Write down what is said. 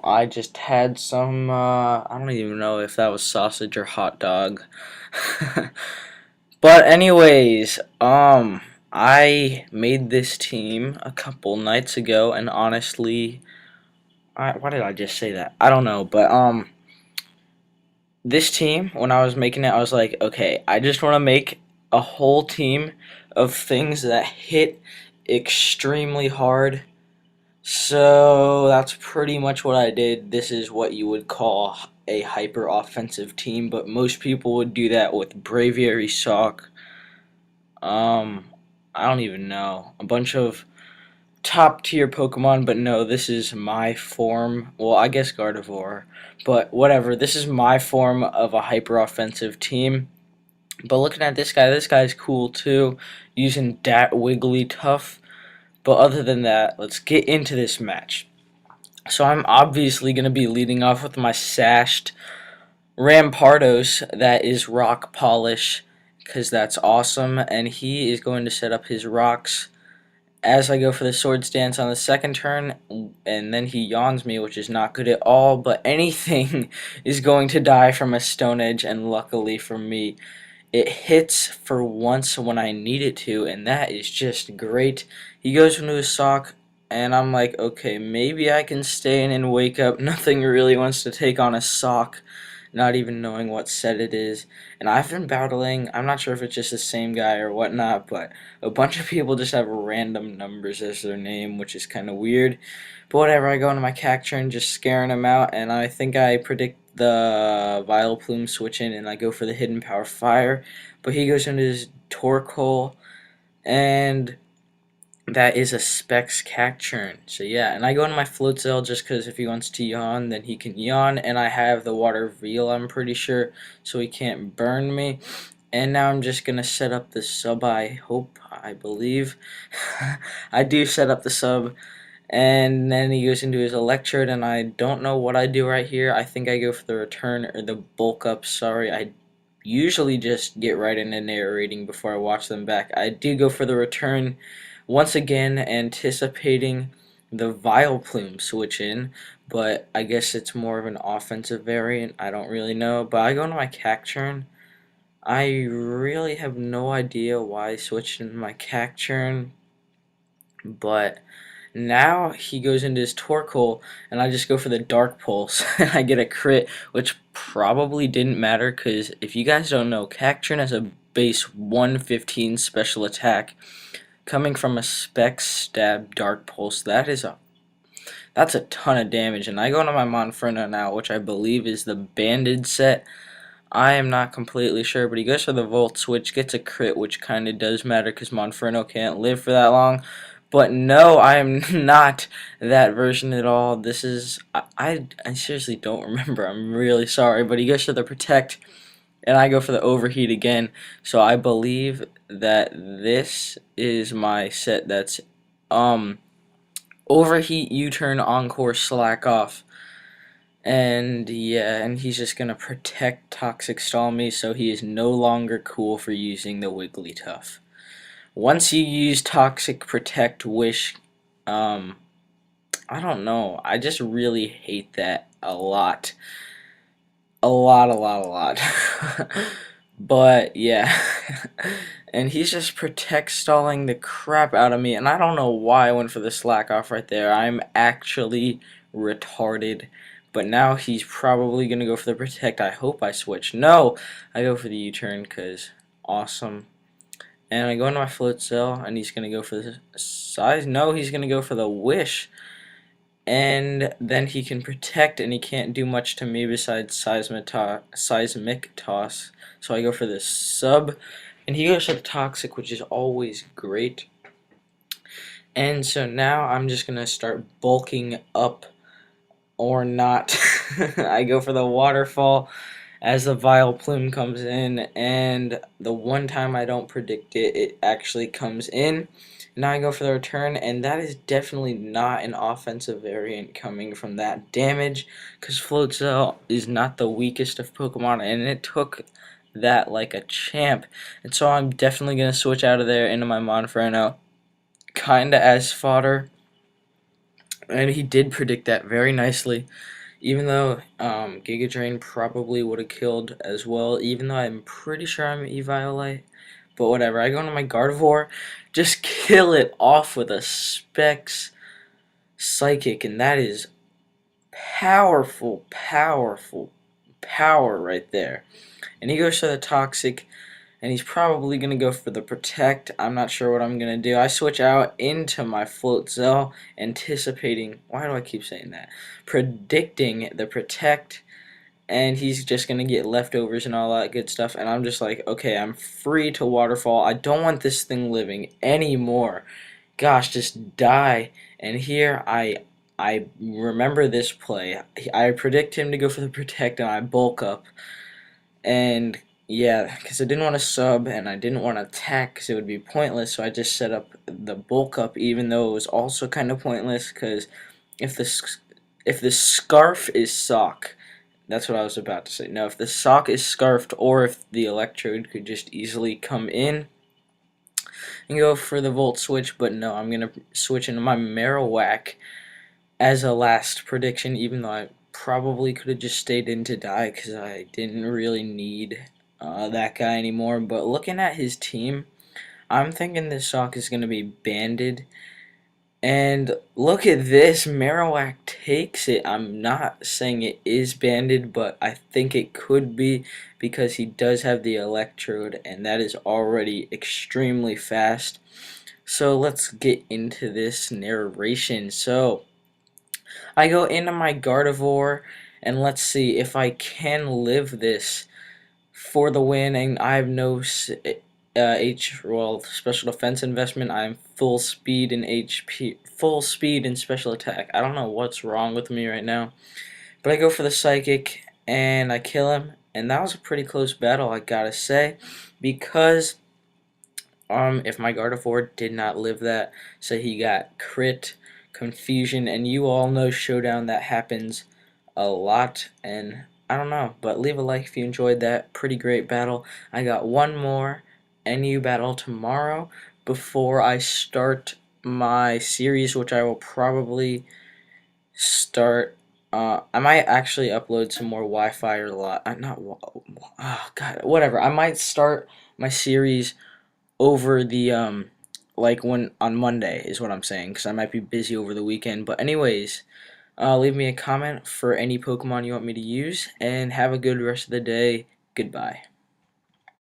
I just had some, I don't even know if that was sausage or hot dog. But anyways, I made this team a couple nights ago, and honestly, why did I just say that? I don't know, but, this team, when I was making it, I was like, okay, I just want to make a whole team of things that hit extremely hard. So that's pretty much what I did. This is what you would call a hyper offensive team, but most people would do that with Braviary Sock. Um, I don't even know. A bunch of top tier Pokemon, but no, this is my form. Well, I guess Gardevoir, but whatever. This is my form of a hyper offensive team. But looking at this guy's cool too, using Dat Wigglytuff. But other than that, let's get into this match. So I'm obviously going to be leading off with my sashed Rampardos that is rock polish because that's awesome, and he is going to set up his rocks as I go for the Swords Dance on the second turn, and then he yawns me, which is not good at all, but anything is going to die from a Stone Edge, and luckily for me, it hits for once when I need it to, and that is just great. He goes into his sock, and I'm like, okay, maybe I can stay in and wake up. Nothing really wants to take on a sock, not even knowing what set it is. And I've been battling, I'm not sure if it's just the same guy or whatnot, but a bunch of people just have random numbers as their name, which is kind of weird. But whatever, I go into my Cacturne, just scaring him out, and I think I predict the Vileplume switch in, and I go for the Hidden Power Fire. But he goes into his Torkoal, and that is a Specs Cacturne. So yeah, and I go into my Floatzel just because if he wants to yawn, then he can yawn. And I have the Water Veil, I'm pretty sure, so he can't burn me. And now I'm just going to set up the sub, I believe. I do set up the sub. And then he goes into his Electrode, and I don't know what I do right here. I think I go for the return, or the bulk up, sorry. I usually just get right into narrating before I watch them back. I do go for the return, once again anticipating the Vileplume switch in, but I guess it's more of an offensive variant. I don't really know, but I go into my Cacturne. I really have no idea why I switched into my Cacturne, but now he goes into his Torkoal, and I just go for the Dark Pulse, and I get a crit, which probably didn't matter, because if you guys don't know, Cacturne has a base 115 special attack, coming from a Spec Stab Dark Pulse. That's a ton of damage, and I go into my Monferno now, which I believe is the Banded set. I am not completely sure, but he goes for the Volt Switch, gets a crit, which kind of does matter because Monferno can't live for that long. But no, I am not that version at all. This is, I seriously don't remember. I'm really sorry. But he goes for the Protect, and I go for the Overheat again. So I believe that this is my set that's Overheat, U-Turn, Encore, Slack Off. And yeah, and he's just gonna protect Toxic Stall me, so he is no longer cool for using the Wigglytuff. Once you use Toxic Protect Wish, I don't know, I just really hate that a lot. A lot. But yeah, and he's just protect stalling the crap out of me, and I don't know why I went for the slack off right there. I'm actually retarded. But now he's probably gonna go for the protect. I hope I switch. No, I go for the U-turn because awesome. And I go into my float cell, and he's gonna go for the size. No, he's gonna go for the wish. And then he can protect, and he can't do much to me besides seismic toss. So I go for the sub, and he goes for the toxic, which is always great. And so now I'm just gonna start bulking up, or not. I go for the waterfall as the Vileplume comes in, and the one time I don't predict it, it actually comes in. Now I go for the return, and that is definitely not an offensive variant coming from that damage, because Floatzel is not the weakest of Pokemon, and it took that like a champ. And so I'm definitely going to switch out of there into my Monferno, kinda as fodder. And he did predict that very nicely, even though Giga Drain probably would have killed as well, even though I'm pretty sure I'm Eviolite. But whatever, I go into my Gardevoir, just kill it off with a Specs Psychic, and that is powerful, powerful power right there. And he goes for the Toxic, and he's probably going to go for the Protect. I'm not sure what I'm going to do. I switch out into my Floatzel, anticipating, why do I keep saying that? Predicting the Protect, and he's just going to get leftovers and all that good stuff, and I'm just like, okay, I'm free to Waterfall. I don't want this thing living anymore. Gosh, just die. And here I remember this play. I predict him to go for the Protect, and I bulk up. And yeah, because I didn't want to sub and I didn't want to attack because it would be pointless, so I just set up the bulk up, even though it was also kind of pointless, because if the scarf is sock, that's what I was about to say. No, if the sock is scarfed, or if the electrode could just easily come in and go for the volt switch, but no, I'm gonna switch into my Marowak as a last prediction, even though I probably could have just stayed in to die because I didn't really need that guy anymore. But looking at his team, I'm thinking this sock is going to be banded. And look at this, Marowak takes it. I'm not saying it is banded, but I think it could be because he does have the Electrode, and that is already extremely fast. So let's get into this narration. So I go into my Gardevoir, and let's see if I can live this for the win. And I have no special defense investment. I'm full speed and HP, full speed and special attack. I don't know what's wrong with me right now, but I go for the Psychic and I kill him. And that was a pretty close battle, I gotta say, because if my Gardevoir did not live that, say he got crit, confusion, and you all know Showdown, that happens a lot, and I don't know, but leave a like if you enjoyed that pretty great battle. I got one more NU battle tomorrow before I start my series, which I will probably start. I might actually upload some more Wi-Fi or not. Oh God, whatever. I might start my series over the like when on Monday is what I'm saying, because I might be busy over the weekend. But anyways, leave me a comment for any Pokemon you want me to use, and have a good rest of the day. Goodbye.